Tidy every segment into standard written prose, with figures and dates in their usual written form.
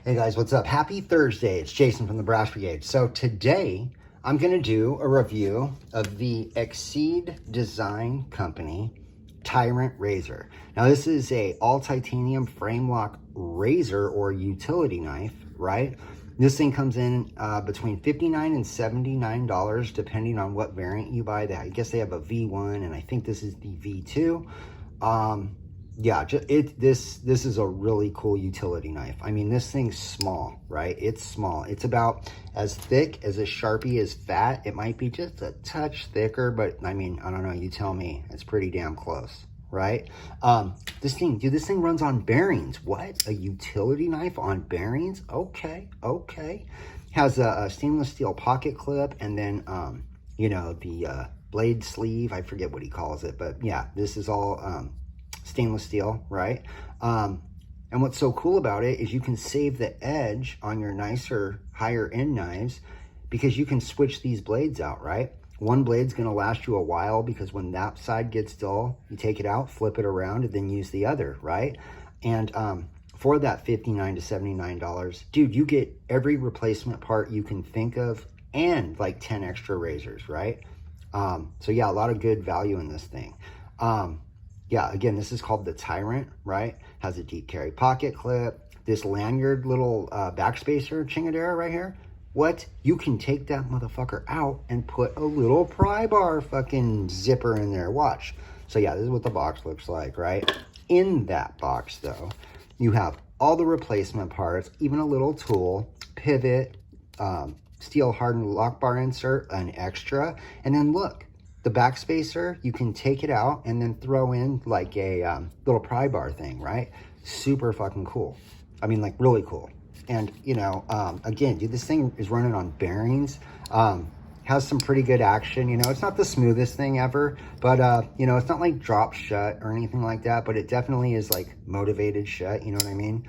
Hey guys, what's up? Happy Thursday. It's Jason from the Brass Brigade. So today I'm going to do a review of the Exceed Design Company TYRANT razor. Now this is a all titanium frame lock razor or utility knife, right? This thing comes in between $59 and $79 depending on what variant you buy. I guess they have a V1 and I think this is the V2. Yeah, this is a really cool utility knife. I mean, this thing's small, right? It's small. It's about as thick as a Sharpie is fat. It might be just a touch thicker, but I mean, I don't know. You tell me. It's pretty damn close, right? This thing runs on bearings. What? A utility knife on bearings? Okay, okay. Has a stainless steel pocket clip, and then you know, the blade sleeve. I forget what he calls it, but yeah, this is all stainless steel, right? And what's so cool about it is you can save the edge on your nicer, higher end knives because you can switch these blades out, right? One blade's gonna last you a while because when that side gets dull, you take it out, flip it around, and then use the other, right? And for that $59 to $79, dude, you get every replacement part you can think of and like 10 extra razors, right? So yeah, a lot of good value in this thing. Yeah, again, this is called the TYRANT, right? Has a deep carry pocket clip. This lanyard little backspacer chingadera right here. What? You can take that motherfucker out and put a little pry bar fucking zipper in there. Watch. So yeah, this is what the box looks like, right? In that box, though, you have all the replacement parts, even a little tool, pivot, steel hardened lock bar insert, an extra, and then look. The backspacer, you can take it out and then throw in like a little pry bar thing, right? Super fucking cool. I mean, like really cool. And, you know, again, dude, this thing is running on bearings. Has some pretty good action. You know, it's not the smoothest thing ever, but, you know, it's not like drop shut or anything like that, but it definitely is like motivated shut. You know what I mean?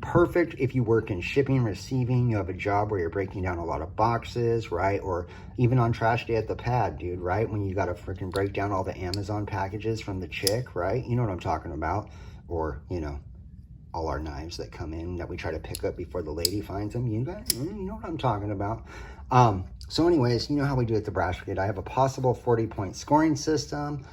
Perfect if you work in shipping, receiving, you have a job where you're breaking down a lot of boxes, right? Or even on trash day at the pad, dude, right? When you got to freaking break down all the Amazon packages from the chick, right? You know what I'm talking about. Or, you know, all our knives that come in that we try to pick up before the lady finds them. You guys, you know what I'm talking about. So anyways, you know how we do at the Brass Brigade. I have a possible 40-point scoring system.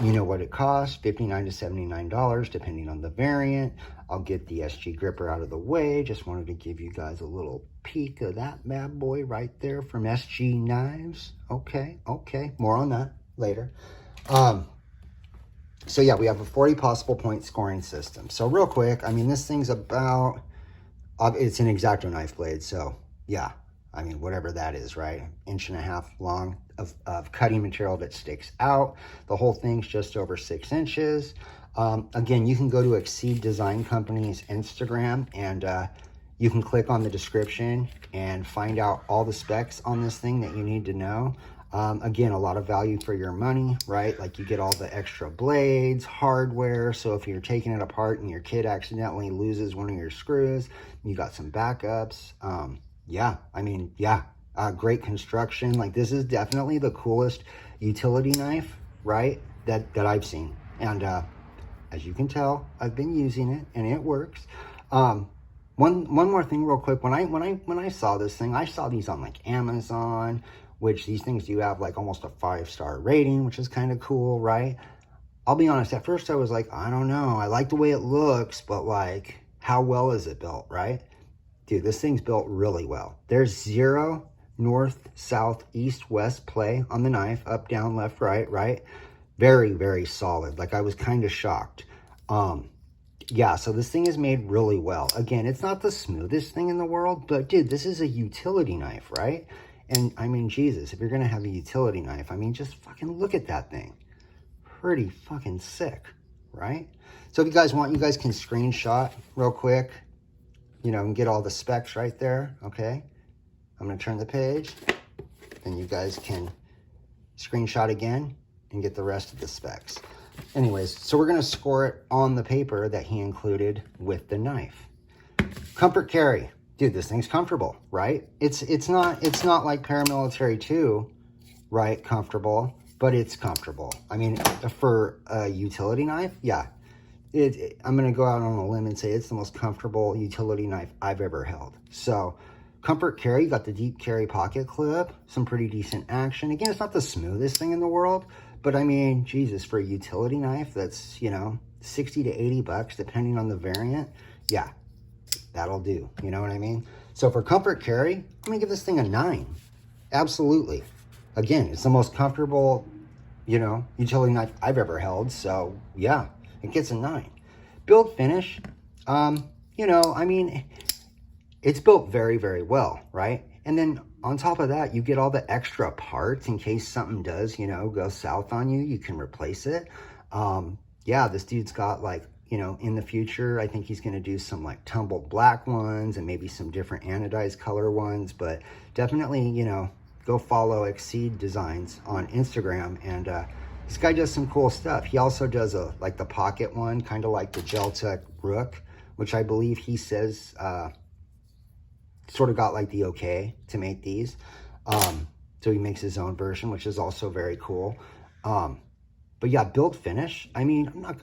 You know what it costs, $59 to $79, depending on the variant. I'll get the SG gripper out of the way. Just wanted to give you guys a little peek of that bad boy right there from SG Knives. Okay, okay, more on that later. So yeah, we have a 40 possible point scoring system. So real quick, I mean, this thing's about, it's an X-Acto knife blade, so yeah. I mean, whatever that is, right? 1.5 inches long of cutting material that sticks out. The whole thing's just over 6 inches. Again, you can go to Exceed Design Company's Instagram and you can click on the description and find out all the specs on this thing that you need to know. Again, a lot of value for your money, right? Like you get all the extra blades, hardware. So if you're taking it apart and your kid accidentally loses one of your screws, you got some backups. Yeah, I mean, yeah, great construction. Like this is definitely the coolest utility knife, right? That I've seen. And as you can tell, I've been using it and it works. One more thing real quick. When I saw this thing, I saw these on like Amazon, which these things do have like almost a 5-star rating, which is kind of cool, right? I'll be honest, at first I was like, I don't know. I like the way it looks, but like, how well is it built, right? Dude, this thing's built really well. There's zero north, south, east, west play on the knife, up, down, left, right? Very, very solid. Like I was kind of shocked. Yeah, so this thing is made really well. Again, it's not the smoothest thing in the world, but dude, this is a utility knife, right? And I mean, Jesus, if you're gonna have a utility knife, I mean, just fucking look at that thing. Pretty fucking sick, right? So if you guys want, you guys can screenshot real quick, you know, and get all the specs right there, okay? I'm gonna turn the page, and you guys can screenshot again and get the rest of the specs. Anyways, so we're gonna score it on the paper that he included with the knife. Comfort carry. Dude, this thing's comfortable, right? It's not like Paramilitary 2, right, comfortable, but it's comfortable. I mean, for a utility knife, yeah, I'm going to go out on a limb and say it's the most comfortable utility knife I've ever held. So comfort carry, got the deep carry pocket clip, some pretty decent action. Again, it's not the smoothest thing in the world, but I mean, Jesus, for a utility knife that's, you know, 60 to 80 bucks, depending on the variant. Yeah, that'll do. You know what I mean? So for comfort carry, I'm going to give this thing a 9. Absolutely. Again, it's the most comfortable, you know, utility knife I've ever held. So yeah, it gets a 9. Build finish, you know, I mean, it's built very, very well, right? And then on top of that, you get all the extra parts in case something does, you know, go south on you, you can replace it. Yeah, this dude's got like, you know, in the future, I think he's going to do some like tumbled black ones and maybe some different anodized color ones, but definitely, you know, go follow Exceed Designs on Instagram. And this guy does some cool stuff. He also does like the pocket one, kind of like the Geltec Rook, which I believe he says sort of got like the okay to make these. So he makes his own version, which is also very cool. But yeah, build finish. I mean, I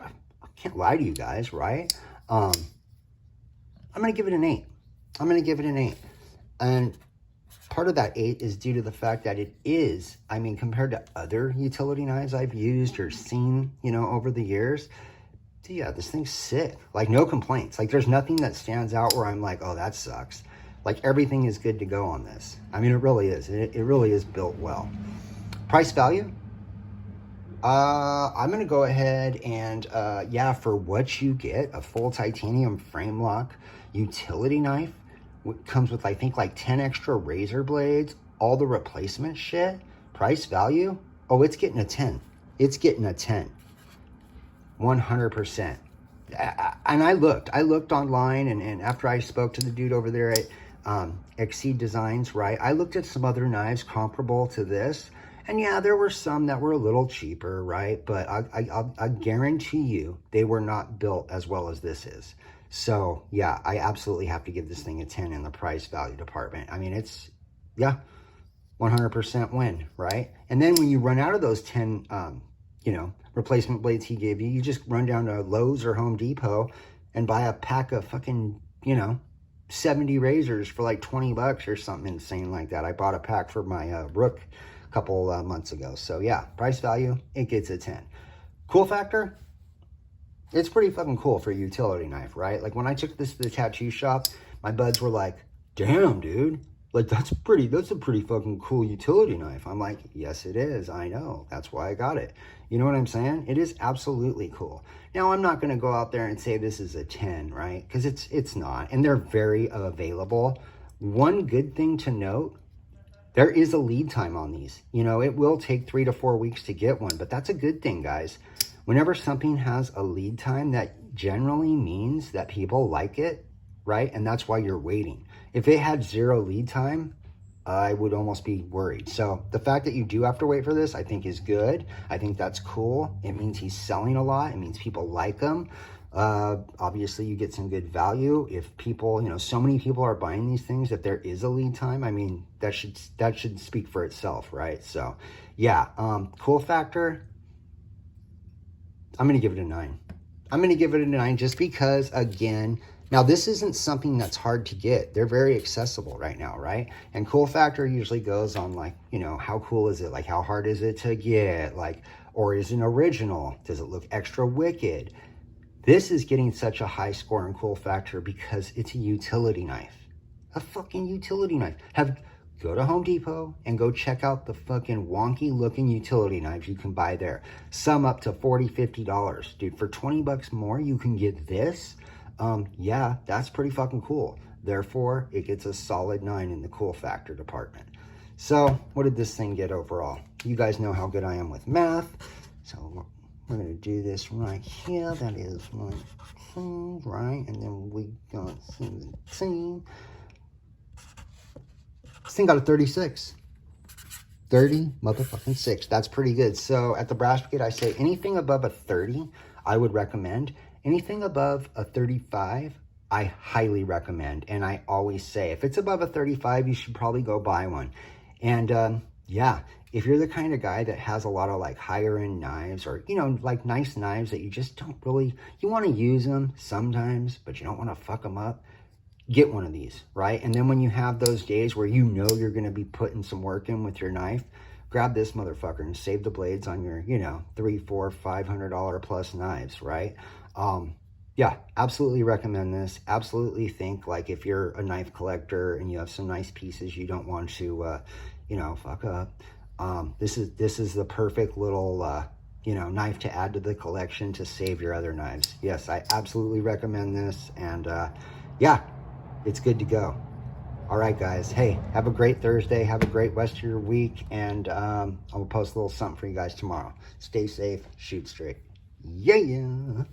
can't lie to you guys, right? I'm going to give it an 8. I'm going to give it an 8. And part of that 8 is due to the fact that it is, I mean, compared to other utility knives I've used or seen, you know, over the years, yeah, this thing's sick. Like, no complaints. Like, there's nothing that stands out where I'm like, oh, that sucks. Like, everything is good to go on this. I mean, it really is. It really is built well. Price value? I'm going to go ahead and, yeah, for what you get, a full titanium frame lock utility knife, comes with, I think, like 10 extra razor blades, all the replacement shit, price value, oh, it's getting a 10. It's getting a 10. 100%. And I looked online, and after I spoke to the dude over there at Exceed Designs, right, I looked at some other knives comparable to this. And yeah, there were some that were a little cheaper, right? But I guarantee you they were not built as well as this is. So yeah, I absolutely have to give this thing a 10 in the price value department. I mean, it's, yeah, 100% win, right? And then when you run out of those 10, you know, replacement blades he gave you, you just run down to Lowe's or Home Depot and buy a pack of fucking, you know, 70 razors for like 20 bucks or something insane like that. I bought a pack for my Rook a couple months ago. So yeah, price value, it gets a 10. Cool factor, it's pretty fucking cool for a utility knife, right? Like when I took this to the tattoo shop, my buds were like, damn, dude, like that's a pretty fucking cool utility knife. I'm like, yes, it is. I know. That's why I got it. You know what I'm saying? It is absolutely cool. Now, I'm not going to go out there and say this is a 10, right? Because it's not. And they're very available. One good thing to note, there is a lead time on these. You know, it will take 3 to 4 weeks to get one, but that's a good thing, guys. Whenever something has a lead time, that generally means that people like it, right? And that's why you're waiting. If it had 0 lead time, I would almost be worried. So the fact that you do have to wait for this, I think is good. I think that's cool. It means he's selling a lot. It means people like him. Obviously you get some good value. If people, you know, so many people are buying these things that there is a lead time, I mean, that should speak for itself, right? So yeah, cool factor, I'm going to give it a 9. I'm going to give it a 9 just because, again, now this isn't something that's hard to get. They're very accessible right now, right? And cool factor usually goes on like, you know, how cool is it? Like, how hard is it to get? Like, or is it an original? Does it look extra wicked? This is getting such a high score in cool factor because it's a utility knife. A fucking utility knife. Go to Home Depot and go check out the fucking wonky looking utility knives you can buy there. Some up to $40, $50. Dude, for 20 bucks more, you can get this. Yeah, that's pretty fucking cool. Therefore, it gets a solid 9 in the cool factor department. So, what did this thing get overall? You guys know how good I am with math. So, we're going to do this right here. That is right. And then we got 17. This thing got a 36. 30 motherfucking 6. That's pretty good. So at the Brass Brigade, I say anything above a 30, I would recommend. Anything above a 35, I highly recommend. And I always say, if it's above a 35, you should probably go buy one. And yeah, if you're the kind of guy that has a lot of like higher end knives, or, you know, like nice knives that you just don't really, you want to use them sometimes, but you don't want to fuck them up, get one of these, right? And then when you have those days where you know you're going to be putting some work in with your knife, grab this motherfucker and save the blades on your, you know, $300, $400, $500 plus knives, right? Yeah, absolutely recommend this. Absolutely think, like, if you're a knife collector and you have some nice pieces you don't want to, you know, fuck up, this is the perfect little, you know, knife to add to the collection to save your other knives. Yes, I absolutely recommend this, and yeah, it's good to go. All right, guys. Hey, have a great Thursday. Have a great rest of your week, and I'll post a little something for you guys tomorrow. Stay safe. Shoot straight. Yeah.